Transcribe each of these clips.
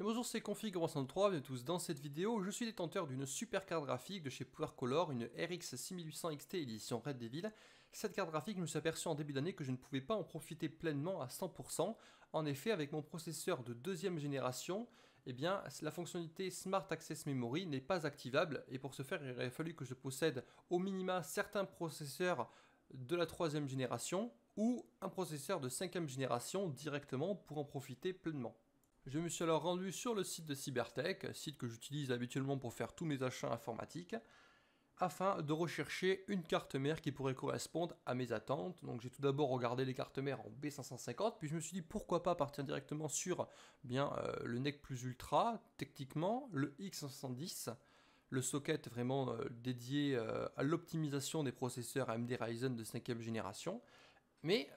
Et bonjour, c'est Config303, bienvenue tous dans cette vidéo. Je suis détenteur d'une super carte graphique de chez PowerColor, une RX 6800 XT édition Red Devil. Cette carte graphique, je me suis aperçu en début d'année que je ne pouvais pas en profiter pleinement à 100%. En effet, avec mon processeur de deuxième génération, eh bien, la fonctionnalité Smart Access Memory n'est pas activable. Et pour ce faire, il aurait fallu que je possède au minima certains processeurs de la troisième génération ou un processeur de cinquième génération directement pour en profiter pleinement. Je me suis alors rendu sur le site de Cybertech, site que j'utilise habituellement pour faire tous mes achats informatiques, afin de rechercher une carte mère qui pourrait correspondre à mes attentes. Donc j'ai tout d'abord regardé les cartes mères en B550, puis je me suis dit pourquoi pas partir directement sur le NEC Plus Ultra, techniquement, le X510, le socket vraiment dédié à l'optimisation des processeurs AMD Ryzen de 5e génération. Mais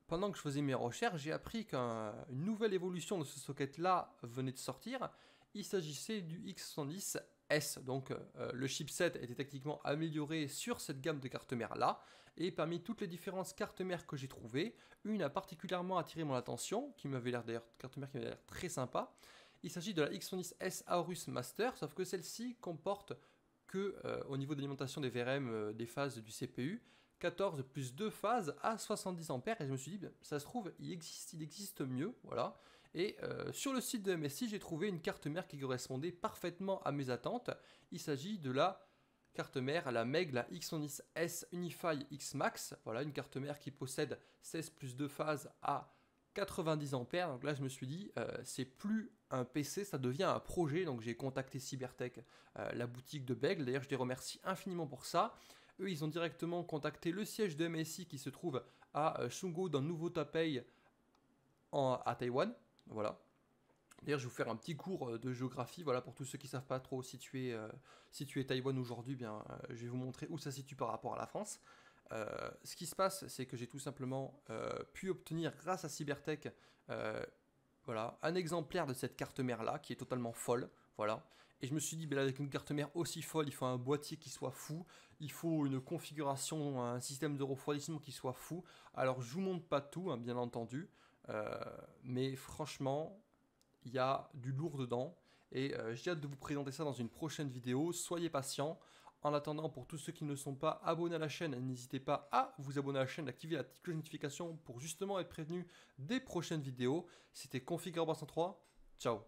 pendant que je faisais mes recherches, j'ai appris qu'une nouvelle évolution de ce socket-là venait de sortir. Il s'agissait du X70S. Donc le chipset était techniquement amélioré sur cette gamme de cartes mères-là. Et parmi toutes les différentes cartes mères que j'ai trouvées, une a particulièrement attiré mon attention, qui m'avait l'air d'ailleurs, carte mère qui m'avait l'air très sympa. Il s'agit de la X70S Aorus Master, sauf que celle-ci comporte que au niveau de l'alimentation des VRM des phases du CPU, 14 plus 2 phases à 70 ampères, et je me suis dit, ça se trouve, il existe mieux, voilà. Et sur le site de MSI, j'ai trouvé une carte mère qui correspondait parfaitement à mes attentes. Il s'agit de la carte mère, la MEG, la X70S Unify X Max, voilà, une carte mère qui possède 16 plus 2 phases à 90 ampères. Donc là, je me suis dit, c'est plus un PC, ça devient un projet. Donc j'ai contacté Cybertech, la boutique de Bègle. D'ailleurs, je les remercie infiniment pour ça. Eux, ils ont directement contacté le siège de MSI qui se trouve à Shungo dans Nouveau Taipei à Taïwan. Voilà. D'ailleurs, je vais vous faire un petit cours de géographie, voilà, pour tous ceux qui ne savent pas trop situer Taïwan aujourd'hui, je vais vous montrer où ça se situe par rapport à la France. Ce qui se passe, c'est que j'ai tout simplement pu obtenir, grâce à Cybertech, voilà, un exemplaire de cette carte mère là, qui est totalement folle, voilà. Et je me suis dit, ben là, avec une carte mère aussi folle, il faut un boîtier qui soit fou, il faut une configuration, un système de refroidissement qui soit fou. Alors, je vous montre pas tout, hein, bien entendu, mais franchement, il y a du lourd dedans, et j'ai hâte de vous présenter ça dans une prochaine vidéo. Soyez patients. En attendant, pour tous ceux qui ne sont pas abonnés à la chaîne, n'hésitez pas à vous abonner à la chaîne, d'activer la petite cloche de notification pour justement être prévenu des prochaines vidéos. C'était Config303, ciao.